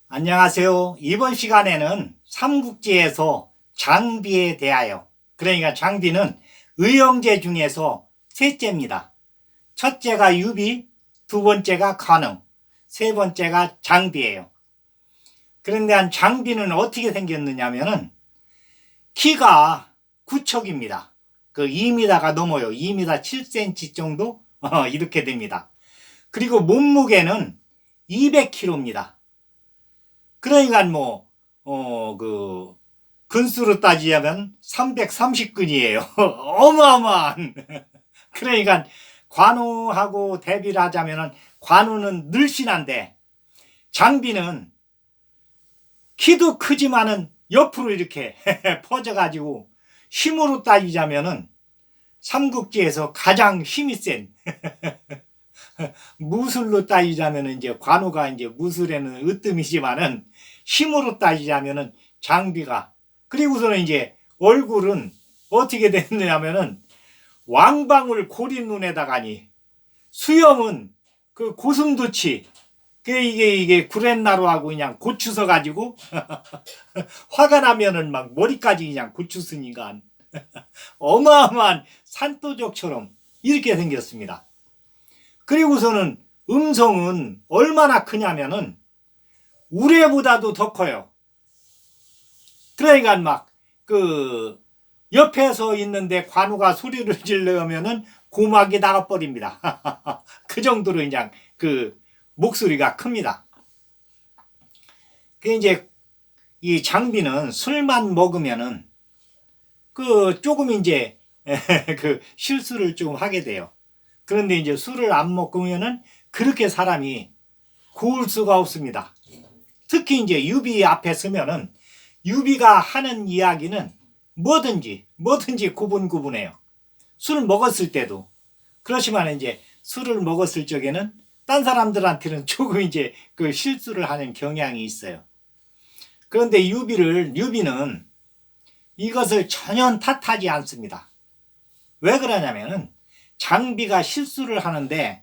안녕하세요. 이번 시간에는 삼국지에서 장비에 대하여, 그러니까 장비는 의형제 중에서 셋째입니다. 첫째가 유비, 두 번째가 관우, 세 번째가 장비예요. 그런데 장비는 어떻게 생겼느냐면은 키가 9척입니다. 그 2m가 넘어요. 2m 7cm 정도 이렇게 됩니다. 그리고 몸무게는 200kg입니다. 그러니까 근수로 따지자면 330근이에요. 어마어마한. 그러니까 관우하고 대비를 하자면은 관우는 늘씬한데 장비는 키도 크지만은 옆으로 이렇게 퍼져가지고 힘으로 따지자면은 삼국지에서 가장 힘이 센 무술로 따지자면은 이제 관우가 이제 무술에는 으뜸이지만은 힘으로 따지자면은 장비가, 그리고서는 이제 얼굴은 어떻게 됐느냐면은 왕방울 고리눈에다가니 수염은 그 고슴도치, 그 이게 구렛나루하고 그냥 고추 서가지고 화가 나면은 막 머리까지 그냥 고추 쓰니까 어마어마한 산도적처럼 이렇게 생겼습니다. 그리고서는 음성은 얼마나 크냐면은 우레보다도 더 커요. 그러니까 막 옆에서 있는데 관우가 소리를 지르면은 고막이 나가버립니다. 그 정도로 그냥 목소리가 큽니다. 그 이제 이 장비는 술만 먹으면은 조금 이제 실수를 좀 하게 돼요. 그런데 이제 술을 안 먹으면은 그렇게 사람이 고울 수가 없습니다. 특히 이제 유비 앞에 서면은 유비가 하는 이야기는 뭐든지 고분고분해요. 술 먹었을 때도. 그렇지만 이제 술을 먹었을 적에는 딴 사람들한테는 조금 이제 실수를 하는 경향이 있어요. 그런데 유비는 이것을 전혀 탓하지 않습니다. 왜 그러냐면은 장비가 실수를 하는데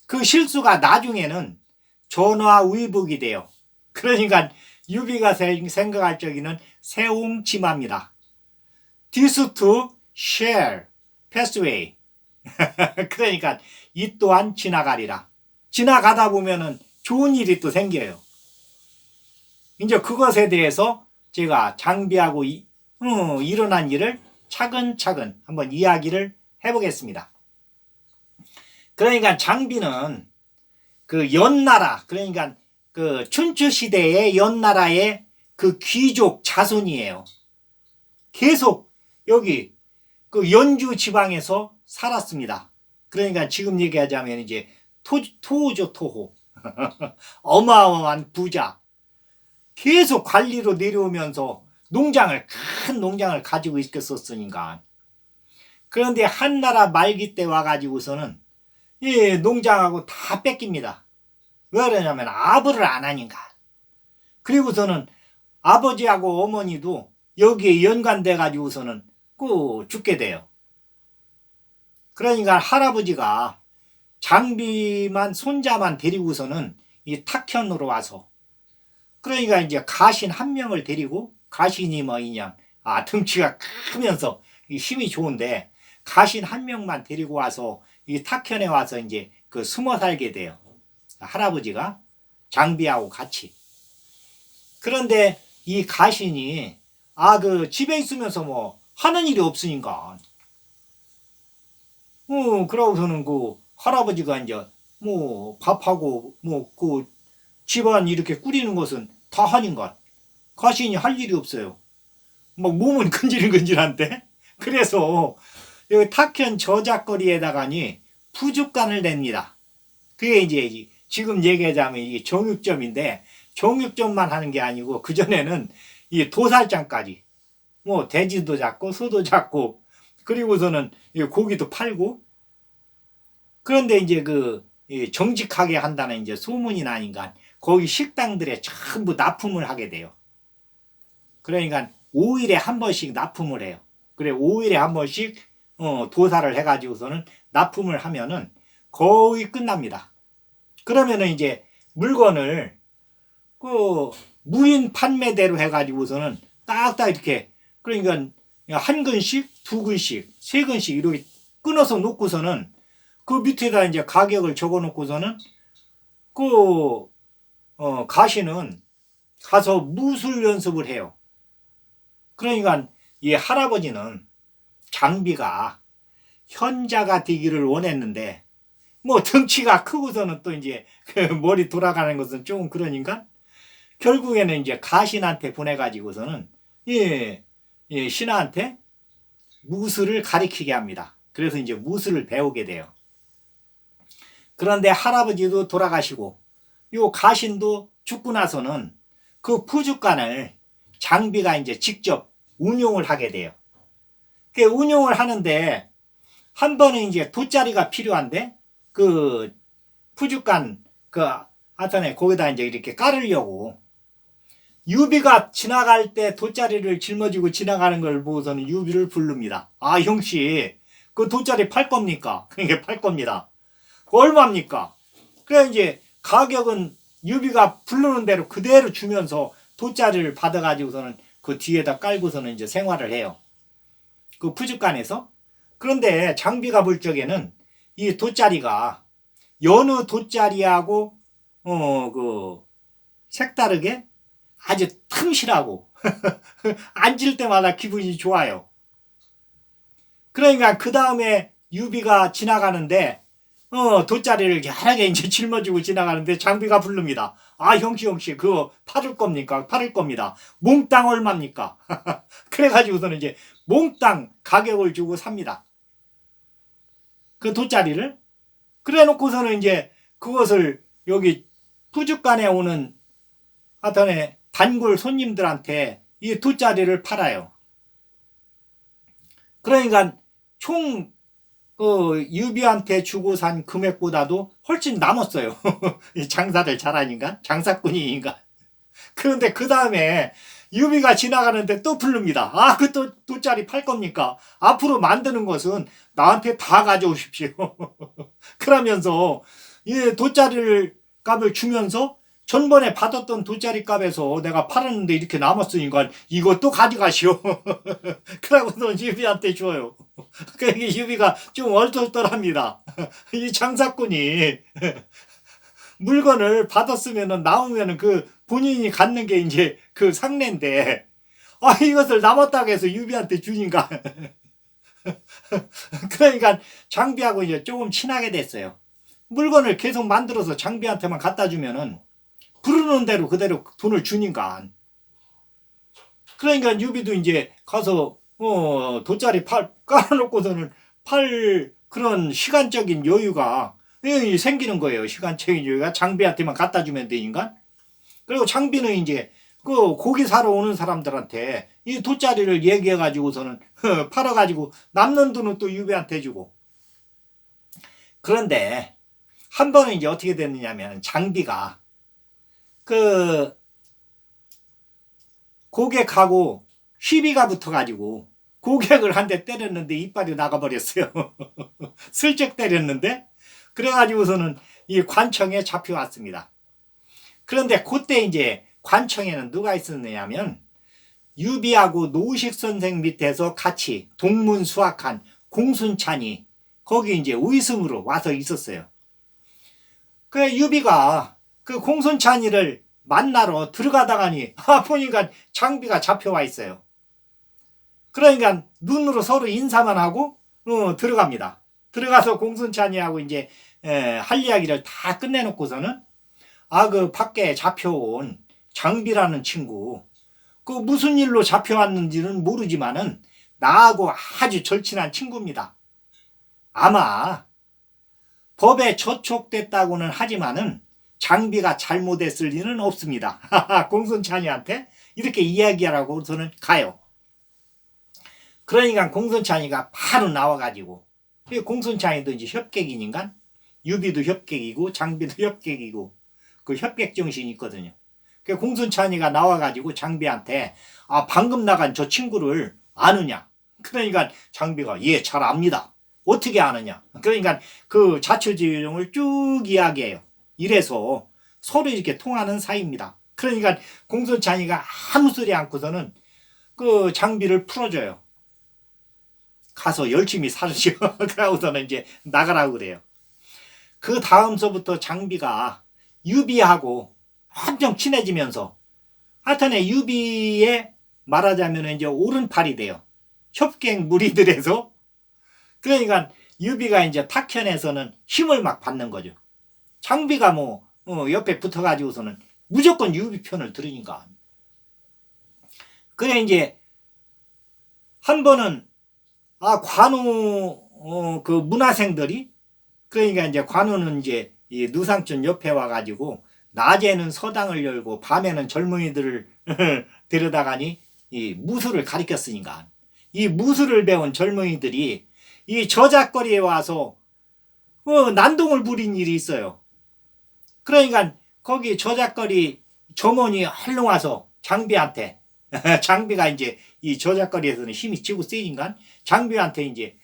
그 실수가 나중에는 전화위복이 돼요. 그러니까 유비가 생각할 적에는 세옹지마입니다. This to share, pass away. 그러니까 이 또한 지나가리라. 지나가다 보면은 좋은 일이 또 생겨요. 이제 그것에 대해서 제가 장비하고 일어난 일을 차근차근 한번 이야기를 해보겠습니다. 그러니까 장비는 연나라, 그러니까 춘추 시대의 연나라의 귀족 자손이에요. 계속 여기 연주 지방에서 살았습니다. 그러니까 지금 얘기하자면 이제 토호죠, 토호. 어마어마한 부자. 계속 관리로 내려오면서 큰 농장을 가지고 있었으니까. 그런데 한나라 말기 때 와가지고서는 이 농장하고 다 뺏깁니다. 왜 그러냐면 아부를 안 하니까. 그리고서는 아버지하고 어머니도 여기에 연관돼 가지고서는 꼭 죽게 돼요. 그러니까 할아버지가 장비만 손자만 데리고서는 이 탁현으로 와서, 그러니까 이제 가신 한 명을 데리고, 가신이 그냥 등치가 크면서 힘이 좋은데 가신 한 명만 데리고 와서 이 탁현에 와서 이제 숨어 살게 돼요. 할아버지가 장비하고 같이. 그런데 이 가신이 집에 있으면서 하는 일이 없으니까 그러고서는 할아버지가 이제 밥하고 집안 이렇게 꾸리는 것은 다 하니까 가신이 할 일이 없어요. 몸은 근질근질한데. 그래서 여기 탁현 저작거리에다가니 부죽간을 냅니다. 그게 이제 지금 얘기하자면 이게 정육점인데, 정육점만 하는 게 아니고 그전에는 이 도살장까지 돼지도 잡고 소도 잡고, 그리고서는 고기도 팔고. 그런데 이제 정직하게 한다는 이제 소문이 나니까 거기 식당들에 전부 납품을 하게 돼요. 그러니까 5일에 한 번씩 납품을 해요. 그래 5일에 한 번씩 도살을 해가지고서는 납품을 하면은 거의 끝납니다. 그러면은 이제 물건을 그 무인 판매대로 해가지고서는 딱딱 이렇게 그러니까 한 근씩, 두 근씩, 세 근씩 이렇게 끊어서 놓고서는 그 밑에다 이제 가격을 적어 놓고서는 가시는 가서 무술 연습을 해요. 그러니까 이 할아버지는 장비가 현자가 되기를 원했는데 뭐 덩치가 크고서는 또 이제 그 머리 돌아가는 것은 조금 그러니까 결국에는 이제 가신한테 보내가지고서는 신하한테 무술을 가리키게 합니다. 그래서 이제 무술을 배우게 돼요. 그런데 할아버지도 돌아가시고 요 가신도 죽고 나서는 그 푸죽간을 장비가 이제 직접 운용을 하게 돼요. 그 운용을 하는데 한 번은 이제 돗자리가 필요한데 그 푸죽간 하여튼에 거기다 이제 이렇게 깔으려고 유비가 지나갈 때 돗자리를 짊어지고 지나가는 걸 보고서는 유비를 부릅니다. 아, 형씨, 그 돗자리 팔 겁니까? 그러니까 팔 겁니다. 얼마입니까? 그래 이제 가격은 유비가 부르는 대로 그대로 주면서 돗자리를 받아가지고서는 그 뒤에다 깔고서는 이제 생활을 해요. 그 푸죽간에서. 그런데 장비가 볼 적에는 이 돗자리가 여느 돗자리하고 색다르게 아주 튼실하고 앉을 때마다 기분이 좋아요. 그러니까 그 다음에 유비가 지나가는데 돗자리를 여러 개 이제 짊어지고 지나가는데 장비가 부릅니다. 아, 형씨, 그거 팔을 겁니까? 팔을 겁니다. 몽땅 얼마입니까? 그래가지고서는 이제 몽땅 가격을 주고 삽니다. 그 돗자리를. 그래 놓고서는 이제 그것을 여기 푸죽간에 오는 하여튼에 단골 손님들한테 이 돗자리를 팔아요. 그러니까 총 유비한테 주고 산 금액보다도 훨씬 남았어요. 장사를 잘하니까, 장사꾼이니까. 그런데 그 다음에 유비가 지나가는데 또 부릅니다. 아, 그 돗자리 팔 겁니까? 앞으로 만드는 것은 나한테 다 가져오십시오. 그러면서 이 돗자리를 값을 주면서 전번에 받았던 돗자리 값에서 내가 팔았는데 이렇게 남았으니까 이것도 가져가시오. 그러고서 유비한테 줘요. 그러니까 유비가 좀 얼떨떨합니다. 이 장사꾼이 물건을 나오면은 그 본인이 갖는 게 이제 그 상례인데, 아, 이것을 남았다고 해서 유비한테 주니까. 그러니까 장비하고 이제 조금 친하게 됐어요. 물건을 계속 만들어서 장비한테만 갖다 주면은 부르는 대로 그대로 돈을 주니까. 그러니까 유비도 이제 가서 돗자리 깔아놓고서는 팔 그런 시간적인 여유가 생기는 거예요. 시간적인 여유가 장비한테만 갖다 주면 되니까. 그리고 장비는 이제 그 고기 사러 오는 사람들한테 이 돗자리를 얘기해 가지고서는 팔아 가지고 남는 돈은 또 유비한테 주고. 그런데 한 번은 이제 어떻게 됐느냐면 장비가 그 고객하고 시비가 붙어가지고 고객을 한 대 때렸는데 이빨이 나가버렸어요. 슬쩍 때렸는데 그래가지고서는 이 관청에 잡혀왔습니다. 그런데 그때 이제 관청에는 누가 있었느냐면 유비하고 노식 선생 밑에서 같이 동문 수학한 공순찬이 거기 이제 의승으로 와서 있었어요. 그 유비가 그 공순찬이를 만나러 들어가다가니 보니까 장비가 잡혀와 있어요. 그러니까 눈으로 서로 인사만 하고 들어갑니다. 들어가서 공순찬이하고 이제 할 이야기를 다 끝내놓고서는 그 밖에 잡혀온 장비라는 친구 그 무슨 일로 잡혀왔는지는 모르지만은 나하고 아주 절친한 친구입니다. 아마 법에 저촉됐다고는 하지만은 장비가 잘못했을 리는 없습니다. 공순찬이한테 이렇게 이야기하라고서는 가요. 그러니까 공순찬이가 바로 나와가지고 공순찬이도 이제 협객이니까 유비도 협객이고 장비도 협객이고 그 협객 정신이 있거든요. 그 공순찬이가 나와가지고 장비한테 방금 나간 저 친구를 아느냐? 그러니까 장비가 예, 잘 압니다. 어떻게 아느냐? 그러니까 그 자초지종을 쭉 이야기해요. 이래서 서로 이렇게 통하는 사이입니다. 그러니까 공손찬이가 아무 소리 않고서는 그 장비를 풀어줘요. 가서 열심히 살으시오. 그러고서는 이제 나가라고 그래요. 그 다음서부터 장비가 유비하고 엄청 친해지면서 하여튼에 유비의 말하자면 이제 오른팔이 돼요. 협객 무리들에서. 그러니까 유비가 이제 탁현에서는 힘을 막 받는 거죠. 장비가 뭐 옆에 붙어가지고서는 무조건 유비 편을 들으니까. 그래 이제 한 번은 관우 그 문화생들이, 그러니까 이제 관우는 이제 이 누상촌 옆에 와가지고 낮에는 서당을 열고 밤에는 젊은이들을 데려다가니 이 무술을 가르쳤으니까 이 무술을 배운 젊은이들이 이 저작거리에 와서 난동을 부린 일이 있어요. 그러니까 거기 저작거리 점원이 얼른 와서 장비한테 장비가 이제 이 저작거리에서는 힘이 치고 세니까 장비한테 이제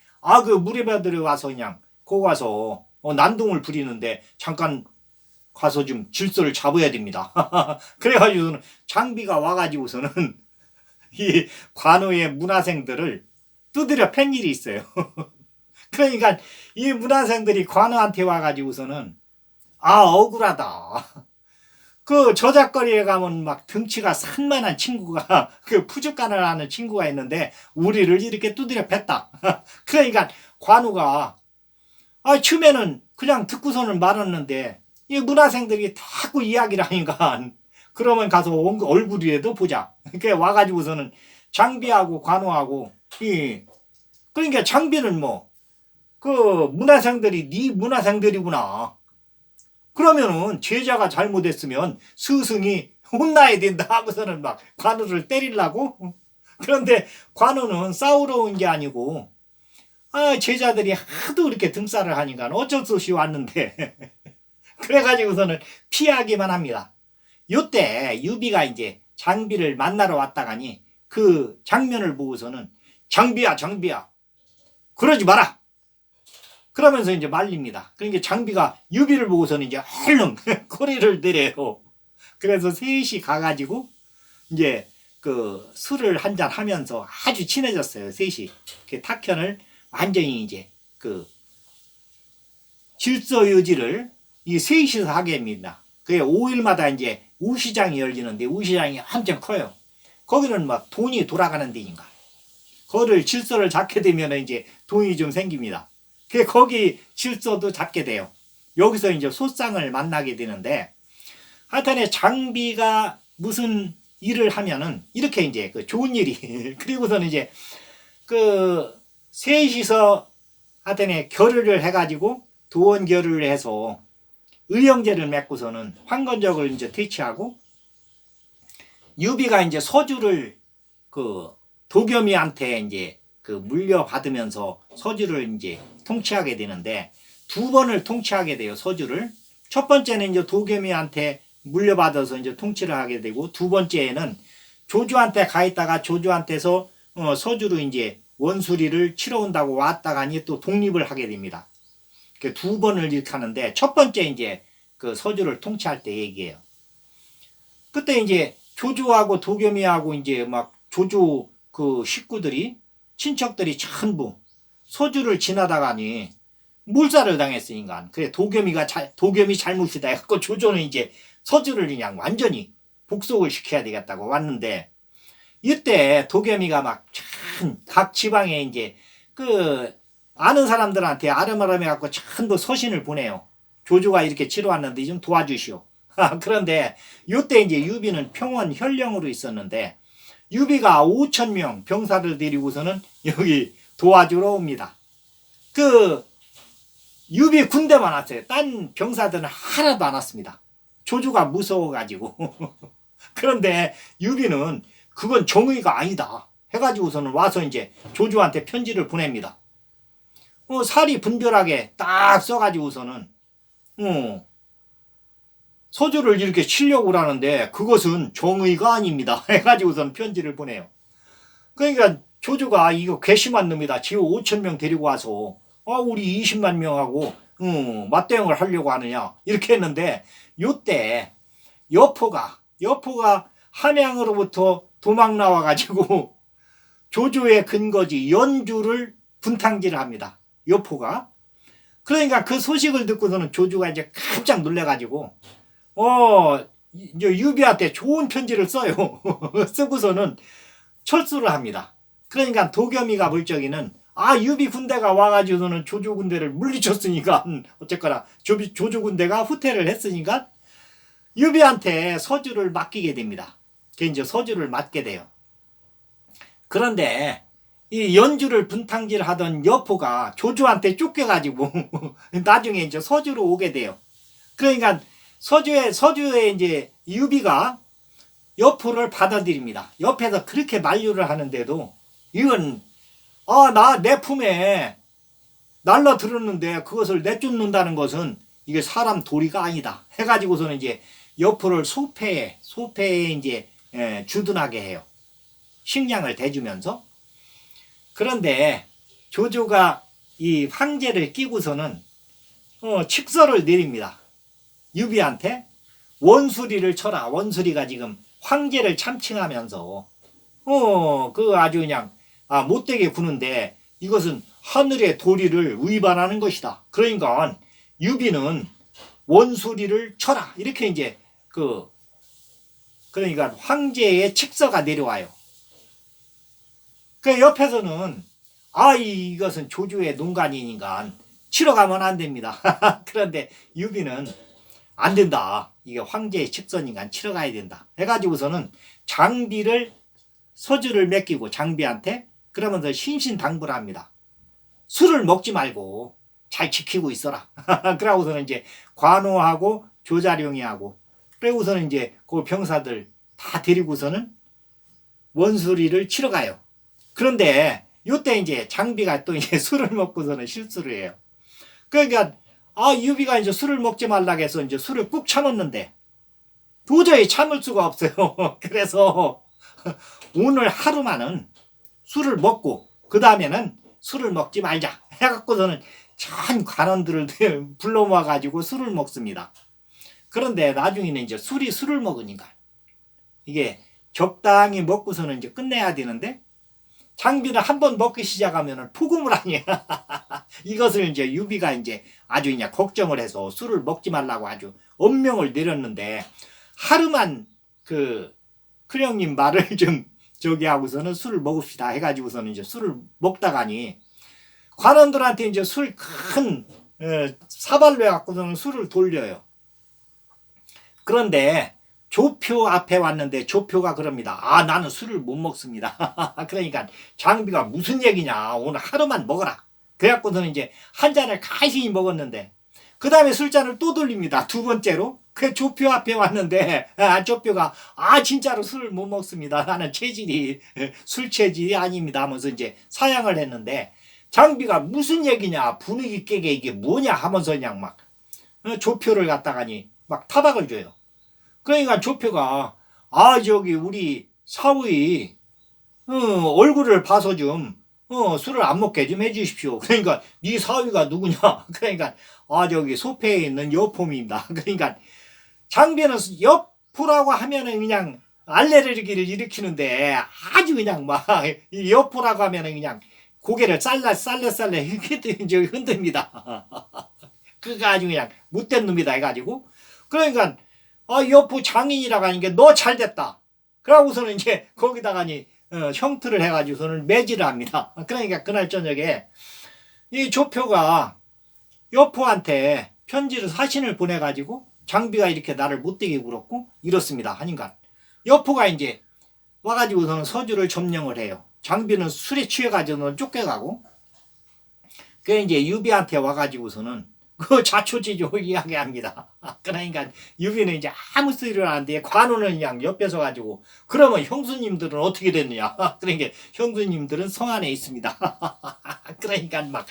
그 무례배들이 와서 그냥 거기 와서 난동을 부리는데 잠깐 가서 좀 질서를 잡아야 됩니다. 그래가지고는 장비가 와가지고서는 이 관우의 문화생들을 두드려 팬 일이 있어요. 그러니까 이 문화생들이 관우한테 와가지고서는 억울하다. 그 저작거리에 가면 막 등치가 산만한 친구가 그 푸죽간을 하는 친구가 있는데 우리를 이렇게 두드려 팼다. 그러니까 관우가 처음에는 그냥 듣고서는 말았는데 이 문화생들이 자꾸 이야기를 하니까 그러면 가서 얼굴이라도 보자. 그렇게 와가지고서는 장비하고 관우하고 그러니까 장비는 그 문화생들이 네 문화생들이구나. 그러면은 제자가 잘못했으면 스승이 혼나야 된다 하고서는 막 관우를 때리려고. 그런데 관우는 싸우러 온 게 아니고 제자들이 하도 이렇게 등살을 하니까 어쩔 수 없이 왔는데 그래가지고서는 피하기만 합니다. 요때 유비가 이제 장비를 만나러 왔다가니 그 장면을 보고서는 장비야 그러지 마라 그러면서 이제 말립니다. 그러니까 장비가 유비를 보고서는 이제 얼른 꼬리를 내려요. 그래서 셋이 가가지고 이제 그 술을 한잔 하면서 아주 친해졌어요. 셋이. 그 탁현을 완전히 이제 그 질서 유지를 이 셋이서 하게 됩니다. 그게 5일마다 이제 우시장이 열리는데 우시장이 엄청 커요. 거기는 막 돈이 돌아가는 데인가. 거기를 질서를 잡게 되면 이제 돈이 좀 생깁니다. 그 거기 질서도 잡게 돼요. 여기서 이제 소상을 만나게 되는데 하여튼에 장비가 무슨 일을 하면은 이렇게 이제 그 좋은 일이 그리고서는 이제 그 셋이서 하여튼에 결의를 해가지고 도원 결의를 해서 의형제를 맺고서는 황건적을 이제 퇴치하고 유비가 이제 서주를 그 도겸이한테 이제 그 물려받으면서 서주를 이제 통치하게 되는데 두 번을 통치하게 돼요. 서주를. 첫 번째는 이제 도겸이한테 물려받아서 이제 통치를 하게 되고 두 번째에는 조주한테 가 있다가 조주한테서 서주로 이제 원수리를 치러 온다고 왔다가니 또 독립을 하게 됩니다. 두 번을 이렇게 하는데 첫 번째 이제 그 서주를 통치할 때 얘기예요. 그때 이제 조주하고 도겸이하고 이제 막 조주 그 식구들이 친척들이 전부 서주를 지나다가니 몰살을 당했으니까 그래 도겸이 잘못이다 해갖고 조조는 이제 서주를 그냥 완전히 복속을 시켜야 되겠다고 왔는데 이때 도겸이가 막 각 지방에 이제 그 아는 사람들한테 아름아름 해갖고 전부 서신을 보내요. 조조가 이렇게 치러왔는데 좀 도와주시오. 그런데 이때 이제 유비는 평원 현령으로 있었는데 유비가 5,000명 병사를 데리고서는 여기 도와주러 옵니다. 그 유비 군대만 왔어요. 딴 병사들은 하나도 안 왔습니다. 조조가 무서워가지고. 그런데 유비는 그건 정의가 아니다 해가지고서는 와서 이제 조조한테 편지를 보냅니다. 살이 분별하게 딱 써가지고서는 서주를 이렇게 치려고 하는데 그것은 정의가 아닙니다 해가지고서는 편지를 보내요. 그러니까 조조가 이거 괘씸한 놈이다. 지금 5,000명 데리고 와서 우리 20만 명하고 맞대응을 하려고 하느냐 이렇게 했는데 요때 여포가 여포가 함양으로부터 도망 나와가지고 조조의 근거지 연주를 분탕질을 합니다. 여포가. 그러니까 그 소식을 듣고서는 조조가 이제 깜짝 놀래가지고 이제 유비한테 좋은 편지를 써요. 쓰고서는 철수를 합니다. 그러니까 도겸이가 볼 적에는 유비 군대가 와가지고서는 조조 군대를 물리쳤으니까 어쨌거나 조조 군대가 후퇴를 했으니까 유비한테 서주를 맡기게 됩니다. 이제 서주를 맡게 돼요. 그런데 이 연주를 분탕질하던 여포가 조조한테 쫓겨가지고 나중에 이제 서주로 오게 돼요. 그러니까 서주에 이제 유비가 여포를 받아들입니다. 옆에서 그렇게 만류를 하는데도 이건 나 내 품에 날라 들었는데 그것을 내쫓는다는 것은 이게 사람 도리가 아니다 해가지고서는 이제 여포를 소패에 이제 주둔하게 해요. 식량을 대주면서. 그런데 조조가 이 황제를 끼고서는 칙서를 내립니다. 유비한테 원수리를 쳐라. 원수리가 지금 황제를 참칭하면서 그 아주 그냥 못되게 구는데 이것은 하늘의 도리를 위반하는 것이다. 그러니까 유비는 원수리를 쳐라. 이렇게 이제 그러니까 황제의 칙서가 내려와요. 그 옆에서는 이것은 조조의 농간이니까 치러 가면 안 됩니다. 그런데 유비는 안 된다. 이게 황제의 칙서니까 치러 가야 된다. 해가지고서는 장비를 서주를 맡기고 장비한테 그러면서 신신당부를 합니다. 술을 먹지 말고 잘 지키고 있어라. 그러고서는 이제 관호하고 조자룡이하고 그러고서는 이제 그 병사들 다 데리고서는 원수리를 치러 가요. 그런데 이때 이제 장비가 또 이제 술을 먹고서는 실수를 해요. 그러니까 유비가 이제 술을 먹지 말라고 해서 이제 술을 꾹 참았는데 도저히 참을 수가 없어요. 그래서 오늘 하루만은 술을 먹고 그 다음에는 술을 먹지 말자 해갖고서는 전 관원들을 불러 모아가지고 술을 먹습니다. 그런데 나중에는 이제 술을 먹으니까 이게 적당히 먹고서는 이제 끝내야 되는데 장비를 한번 먹기 시작하면은 포금을 하냐. 이것을 이제 유비가 이제 아주 그냥 걱정을 해서 술을 먹지 말라고 아주 엄명을 내렸는데 하루만 크령님 말을 좀 하고서는 술을 먹읍시다 해가지고서는 이제 술을 먹다가니 관원들한테 이제 술 큰 사발로 해갖고서는 술을 돌려요. 그런데 조표 앞에 왔는데 조표가 그럽니다. 나는 술을 못 먹습니다. 그러니까 장비가 무슨 얘기냐. 오늘 하루만 먹어라. 그래갖고서는 이제 한 잔을 간신히 먹었는데 그 다음에 술잔을 또 돌립니다. 두 번째로. 그 조표 앞에 왔는데 조표가 진짜로 술을 못 먹습니다. 나는 체질이 술 체질이 아닙니다 하면서 이제 사양을 했는데 장비가 무슨 얘기냐. 분위기 깨게 이게 뭐냐 하면서 그냥 막 조표를 갖다가니 막 타박을 줘요. 그러니까 조표가 저기 우리 사위 얼굴을 봐서 좀 술을 안 먹게 좀 해주십시오. 그러니까 네 사위가 누구냐. 그러니까 저기 소패에 있는 여포입니다. 그러니까 장비는 여포라고 하면은 그냥 알레르기를 일으키는데 아주 그냥 막 여포라고 하면은 그냥 고개를 쌀레쌀레 이렇게 흔듭니다. 그가 아주 그냥 못된 놈이다 해가지고 그러니까 여포 장인이라고 하니까 너 잘됐다. 그러고서는 이제 거기다가니 형틀을 해가지고서는 매질을 합니다. 그러니까 그날 저녁에 이 조표가 여포한테 편지를 사신을 보내가지고 장비가 이렇게 나를 못되게 굴었고 이렇습니다 하니까 여포가 이제 와가지고서는 서주를 점령을 해요. 장비는 술에 취해가지고는 쫓겨가고 그 이제 유비한테 와가지고서는 그 자초지종을 이야기합니다. 그러니까 유비는 이제 아무 소리를 하는데 관우는 그냥 옆에 서가지고 그러면 형수님들은 어떻게 됐느냐. 그러니까 형수님들은 성 안에 있습니다. 그러니까 막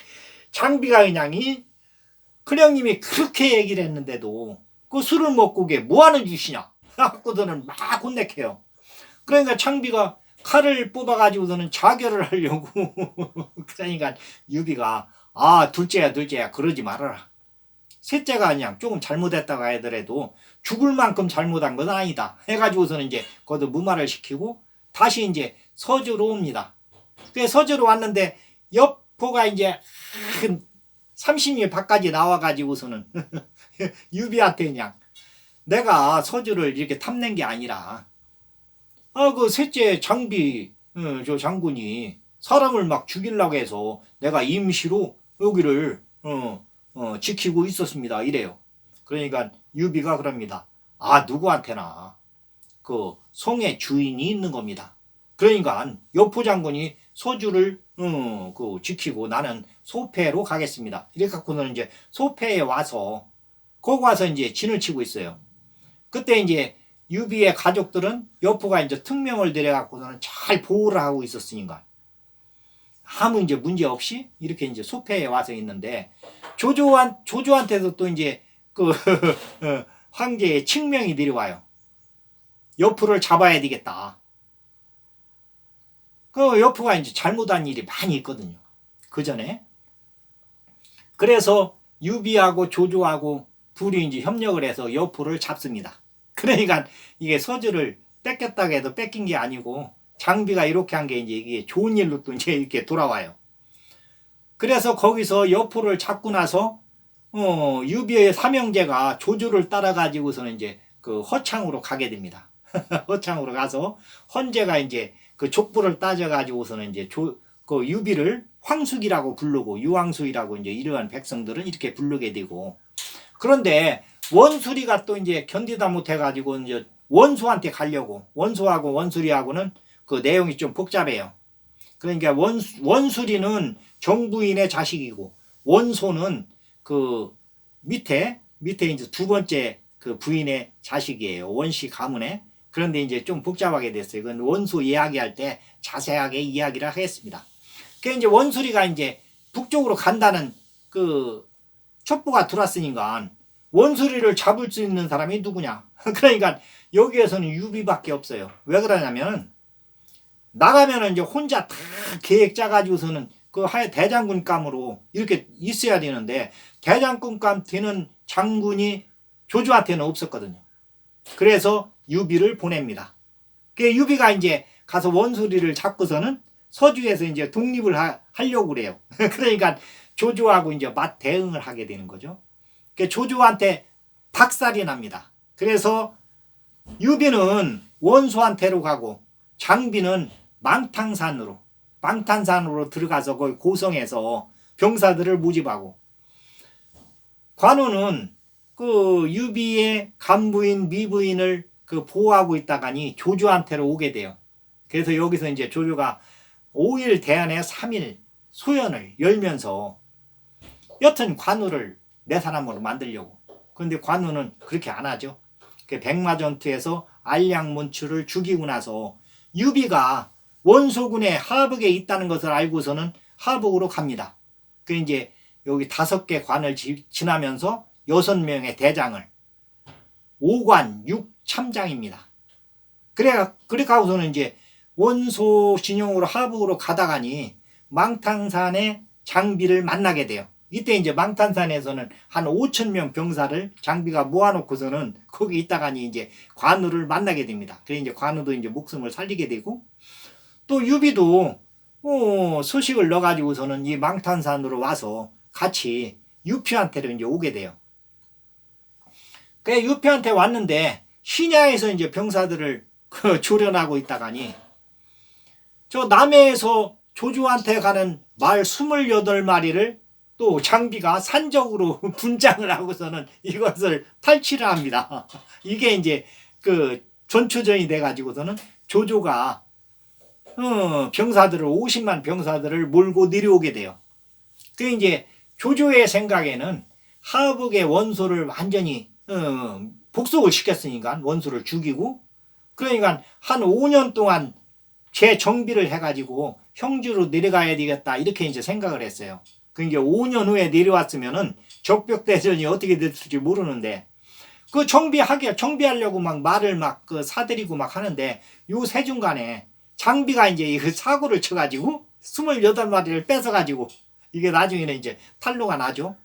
장비가 그냥 큰형님이 그렇게 얘기를 했는데도 그 술을 먹고 그게 뭐하는 짓이냐 하고서는 막 혼내켜요. 그러니까 장비가 칼을 뽑아가지고서는 자결을 하려고 그러니까 유비가 둘째야 그러지 말아라. 셋째가 그냥 조금 잘못했다고 하더라도 죽을 만큼 잘못한 건 아니다 해가지고서는 이제 거기서 무마를 시키고 다시 이제 서주로 옵니다. 그 서주로 왔는데 여포가 이제 30리 밖까지 나와가지고서는 유비한테 그냥 내가 서주를 이렇게 탐낸 게 아니라 그 셋째 장비 저 장군이 사람을 막 죽이려고 해서 내가 임시로 여기를 지키고 있었습니다 이래요. 그러니까 유비가 그럽니다. 누구한테나 그 송의 주인이 있는 겁니다. 그러니까 여포 장군이 서주를 그 지키고 나는 소패로 가겠습니다. 이래 갖고는 이제 소패에 와서 거기 와서 이제 진을 치고 있어요. 그때 이제 유비의 가족들은 여포가 이제 특명을 내려갖고서는 잘 보호를 하고 있었으니까 아무 이제 문제 없이 이렇게 이제 소패에 와서 있는데 조조한테도 또 이제 그 황제의 칙명이 내려와요. 여포를 잡아야 되겠다. 그 여포가 이제 잘못한 일이 많이 있거든요. 그 전에. 그래서 유비하고 조조하고 둘이 이제 협력을 해서 여포를 잡습니다. 그러니까 이게 서주를 뺏겼다고 해도 뺏긴 게 아니고 장비가 이렇게 한 게 이제 이게 좋은 일로 또 이제 이렇게 돌아와요. 그래서 거기서 여포를 잡고 나서 유비의 삼형제가 조조를 따라 가지고서는 이제 그 허창으로 가게 됩니다. 허창으로 가서 헌제가 이제 그 족보를 따져 가지고서는 이제 그 유비를 황숙이라고 부르고 유황숙이라고 이제 이러한 백성들은 이렇게 부르게 되고 그런데 원수리가 또 이제 견디다 못해 가지고 이제 원수한테 가려고 원수하고 원수리하고는 그 내용이 좀 복잡해요. 그러니까 원수리는 정부인의 자식이고 원소는 그 밑에 이제 두 번째 그 부인의 자식이에요. 원씨 가문에. 그런데 이제 좀 복잡하게 됐어요. 그건 원수 이야기할 때 자세하게 이야기를 하겠습니다. 그 이제 원수리가 이제 북쪽으로 간다는 그 첩보가 들어왔으니까 원수리를 잡을 수 있는 사람이 누구냐? 그러니까 여기에서는 유비밖에 없어요. 왜 그러냐면 나가면은 이제 혼자 다 계획 짜가지고서는 그 하여 대장군감으로 이렇게 있어야 되는데 대장군감 되는 장군이 조조한테는 없었거든요. 그래서 유비를 보냅니다. 그 유비가 이제 가서 원수리를 잡고서는 서주에서 이제 독립을 하려고 그래요. 그러니까 조조하고 이제 맞 대응을 하게 되는 거죠. 그 조조한테 박살이 납니다. 그래서 유비는 원수한테로 가고 장비는 망탕산으로 들어가서 거기 고성에서 병사들을 모집하고 관우는 그 유비의 간부인 미부인을 그 보호하고 있다가니 조조한테로 오게 돼요. 그래서 여기서 이제 조조가 5일 대안에 3일 소연을 열면서 여튼 관우를 내 사람으로 만들려고. 그런데 관우는 그렇게 안 하죠. 그 백마전투에서 알량문추를 죽이고 나서 유비가 원소군의 하북에 있다는 것을 알고서는 하북으로 갑니다. 그 이제 여기 5개 관을 지나면서 6명의 대장을 5관 6참장입니다. 그래 가고서는 이제 원소 진영으로 하북으로 가다가니 망탕산의 장비를 만나게 돼요. 이때 이제 망탄산에서는 한 5,000명 병사를 장비가 모아놓고서는 거기 있다가니 이제 관우를 만나게 됩니다. 그래 이제 관우도 이제 목숨을 살리게 되고 또 유비도 소식을 넣어가지고서는 이 망탄산으로 와서 같이 유피한테로 이제 오게 돼요. 그래 유피한테 왔는데 신야에서 이제 병사들을 조련하고 있다가니 저 남해에서 조조한테 가는 말 28마리를 또 장비가 산적으로 분장을 하고서는 이것을 탈취를 합니다. 이게 이제 그 전초전이 돼가지고서는 조조가 병사들을 50만 병사들을 몰고 내려오게 돼요. 그 이제 조조의 생각에는 하북의 원소를 완전히 복속을 시켰으니까 원소를 죽이고 그러니까 한 5년 동안 재정비를 해가지고 형주로 내려가야 되겠다 이렇게 이제 생각을 했어요. 그러니까 5년 후에 내려왔으면은 적벽대전이 어떻게 됐을지 모르는데 그 정비하려고 막 말을 막 그 사들이고 막 하는데 요 세중간에 장비가 이제 그 사고를 쳐가지고 28마리를 뺏어가지고 이게 나중에는 이제 탄로가 나죠.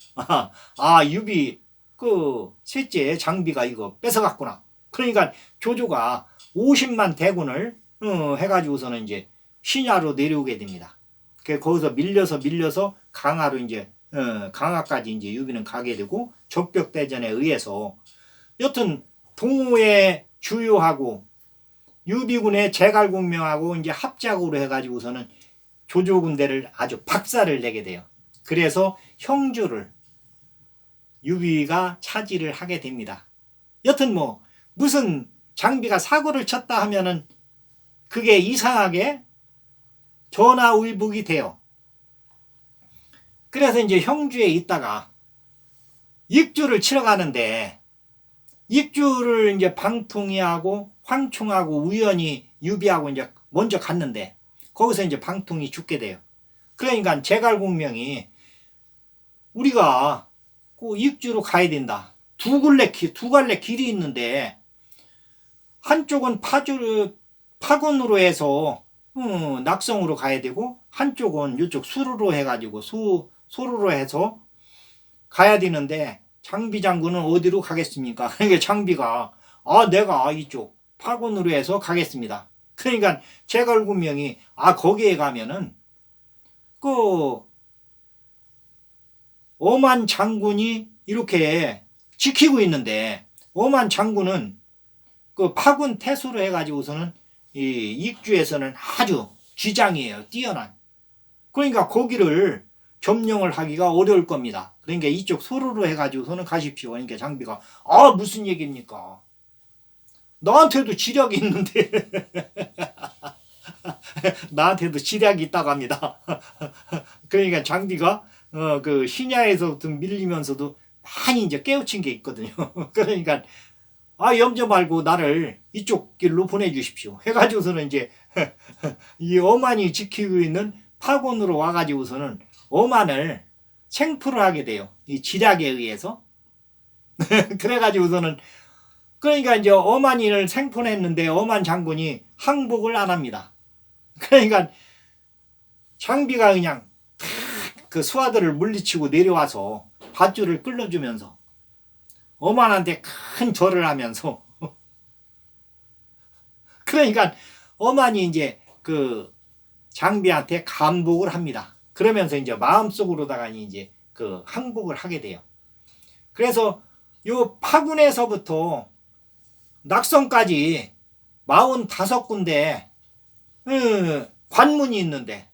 유비 그 셋째 장비가 이거 뺏어갔구나. 그러니까 조조가 50만 대군을 해가지고서는 이제 신야로 내려오게 됩니다. 거기서 밀려서 강화로 이제 강화까지 이제 유비는 가게 되고 적벽대전에 의해서 여튼 동호회 주요하고 유비군의 제갈공명하고 이제 합작으로 해가지고서는 조조 군대를 아주 박살을 내게 돼요. 그래서 형주를 유비가 차지를 하게 됩니다. 여튼 뭐 무슨 장비가 사고를 쳤다 하면은 그게 이상하게 전화위복이 돼요. 그래서 이제 형주에 있다가 익주를 치러 가는데 익주를 이제 방통이하고 황충하고 우연히 유비하고 이제 먼저 갔는데 거기서 이제 방통이 죽게 돼요. 그러니까 제갈공명이 우리가 그 익주로 가야 된다. 두 갈래 길이 있는데 한쪽은 파군으로 해서 낙성으로 가야 되고 한쪽은 이쪽 수루로 해가지고 소루로 해서 가야 되는데 장비 장군은 어디로 가겠습니까? 그러니까 장비가 내가 이쪽 파군으로 해서 가겠습니다. 그러니까 제갈공명이 거기에 가면은 그 엄한 장군이 이렇게 지키고 있는데 엄한 장군은 그 파군 태수로 해가지고서는 이 익주에서는 아주 쥐장이에요. 뛰어난. 그러니까 거기를 점령을 하기가 어려울 겁니다. 그러니까 이쪽 소로로 해가지고서는 가십시오. 그러니까 장비가 무슨 얘기입니까? 나한테도 지략이 있는데 나한테도 지략이 있다고 합니다. 그러니까 장비가 그 신야에서부터 밀리면서도 많이 이제 깨우친 게 있거든요. 그러니까 염려 말고 나를 이쪽 길로 보내주십시오. 해가지고서는 이제 이 어만이 지키고 있는 파곤으로 와가지고서는 어만을 생포를 하게 돼요. 이 지략에 의해서. 그래가지고서는 그러니까 이제 어만이를 생포했는데 어만 장군이 항복을 안 합니다. 그러니까 장비가 그냥 그 수하들을 물리치고 내려와서 밧줄을 끌어주면서 어만한테 큰 절을 하면서 그러니까 어만이 이제 그 장비한테 감복을 합니다. 그러면서 이제 마음속으로다가 이제 그 항복을 하게 돼요. 그래서 요 파군에서부터 낙성까지 45군데 관문이 있는데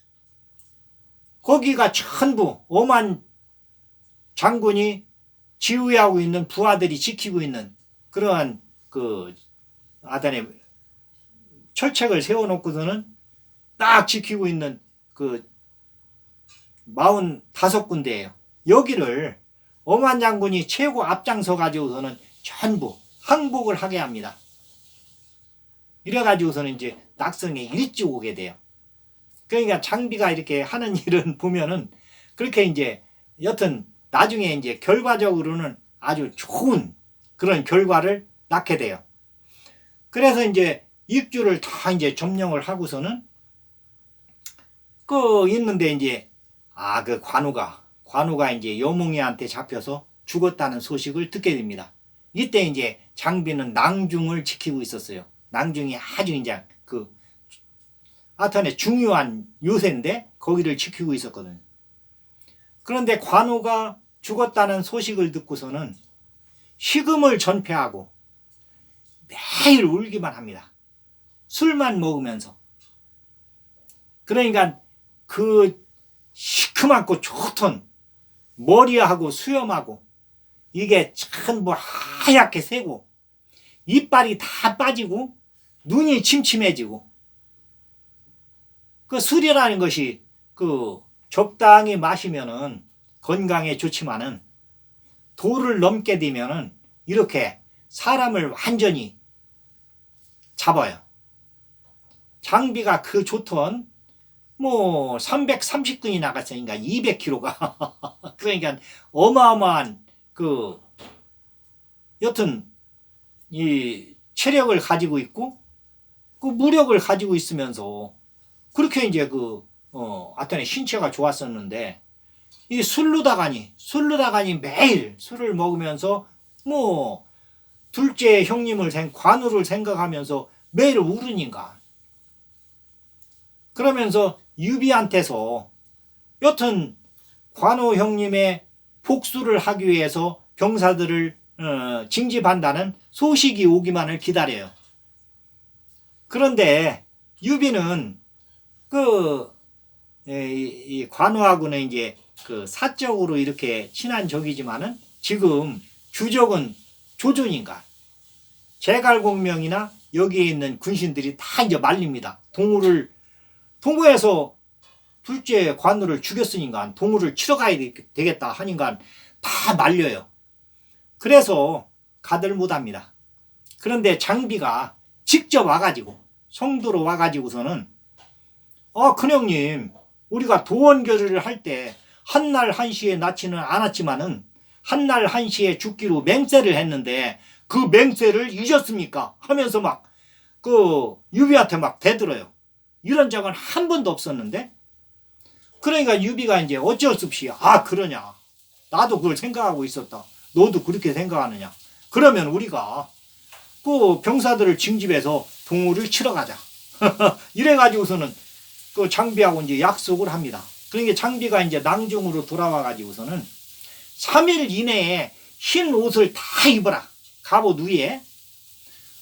거기가 전부 어만 장군이 지휘하고 있는 부하들이 지키고 있는 그러한 그 아단에 철책을 세워놓고서는 딱 지키고 있는 그 45군데예요. 여기를 어만 장군이 최고 앞장서 가지고서는 전부 항복을 하게 합니다. 이래 가지고서는 이제 낙성에 일찍 오게 돼요. 그러니까 장비가 이렇게 하는 일은 보면은 그렇게 이제 여튼 나중에 이제 결과적으로는 아주 좋은 그런 결과를 낳게 돼요. 그래서 이제 익주를 다 이제 점령을 하고서는 그 있는데 이제 그 관우가 이제 여몽이한테 잡혀서 죽었다는 소식을 듣게 됩니다. 이때 이제 장비는 낭중을 지키고 있었어요. 낭중이 아주 이제 그 하여튼에 중요한 요새인데 거기를 지키고 있었거든요. 그런데 관우가 죽었다는 소식을 듣고서는 식음을 전폐하고 매일 울기만 합니다. 술만 먹으면서. 그러니까 그 시큼하고 좋던 머리하고 수염하고 이게 전부 하얗게 새고 이빨이 다 빠지고 눈이 침침해지고 그 술이라는 것이 그 적당히 마시면은 건강에 좋지만은 도를 넘게 되면은 이렇게 사람을 완전히 잡아요. 장비가 그 좋던 뭐 330근이 나갔으니까 200kg가 그러니까 어마어마한 그 여튼 이 체력을 가지고 있고 그 무력을 가지고 있으면서 그렇게 이제 하여튼 신체가 좋았었는데 이 술루다가니 매일 술을 먹으면서 뭐 둘째 형님을 관우를 생각하면서 매일 울으니까. 그러면서 유비한테서 여튼 관우 형님의 복수를 하기 위해서 병사들을 징집한다는 소식이 오기만을 기다려요. 그런데 유비는 이 관우하고는 이제 사적으로 이렇게 친한 적이지만은 지금 주적은 조존인가. 제갈공명이나 여기에 있는 군신들이 다 이제 말립니다. 동구에서 둘째 관우를 죽였으니까 동우를 치러 가야 되겠다 하니까 다 말려요. 그래서 가들 못합니다. 그런데 장비가 직접 와가지고 성도로 와가지고서는 큰형님 우리가 도원결의를 할 때 한날 한시에 낳지는 않았지만은 한날 한시에 죽기로 맹세를 했는데 그 맹세를 잊었습니까? 하면서 막 유비한테 막 대들어요. 이런 적은 한 번도 없었는데 그러니까 유비가 이제 어쩔 수 없이 그러냐 나도 그걸 생각하고 있었다. 너도 그렇게 생각하느냐? 그러면 우리가 병사들을 징집해서 동우를 치러 가자. 이래가지고서는 장비하고 이제 약속을 합니다. 그러니까 장비가 이제 낭중으로 돌아와가지고서는 3일 이내에 흰 옷을 다 입어라. 갑옷 위에.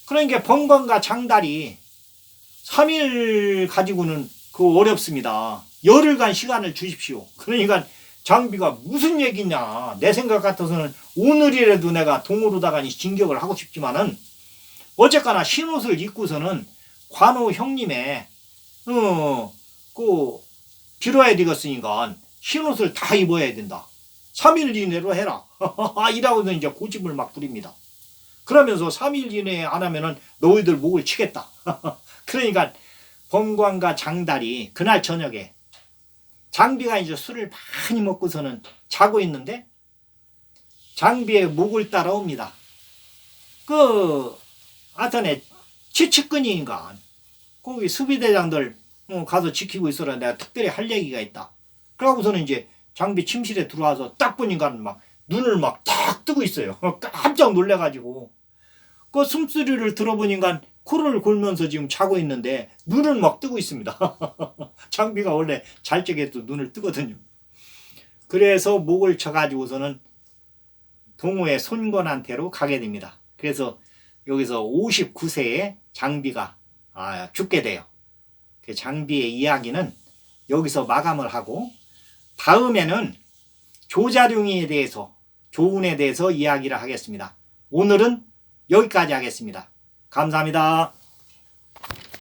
그러니까 번관과 장달이 3일 가지고는 어렵습니다. 열흘간 시간을 주십시오. 그러니까 장비가 무슨 얘기냐. 내 생각 같아서는 오늘이라도 내가 동으로다가 진격을 하고 싶지만은 어쨌거나 흰옷을 입고서는 관우 형님의 빌어야 되겠으니까 흰옷을 다 입어야 된다. 3일 이내로 해라. 이라고서 이제 고집을 막 부립니다. 그러면서 3일 이내에 안 하면은 너희들 목을 치겠다. 그러니까 범관과 장달이 그날 저녁에 장비가 이제 술을 많이 먹고서는 자고 있는데 장비의 목을 따라옵니다. 하여튼에 지치끈이인가 거기 수비대장들 가서 지키고 있어라. 내가 특별히 할 얘기가 있다. 그러고서는 이제 장비 침실에 들어와서 딱 보니까 막 눈을 막 딱 뜨고 있어요. 깜짝 놀래가지고 숨소리를 들어보니까 코를 골면서 지금 자고 있는데 눈을 막 뜨고 있습니다. 장비가 원래 잘 적에도 눈을 뜨거든요. 그래서 목을 쳐가지고서는 동호의 손권한테로 가게 됩니다. 그래서 여기서 59세의 장비가 죽게 돼요. 그 장비의 이야기는 여기서 마감을 하고 다음에는 조자룡에 대해서 조운에 대해서 이야기를 하겠습니다. 오늘은 여기까지 하겠습니다. 감사합니다.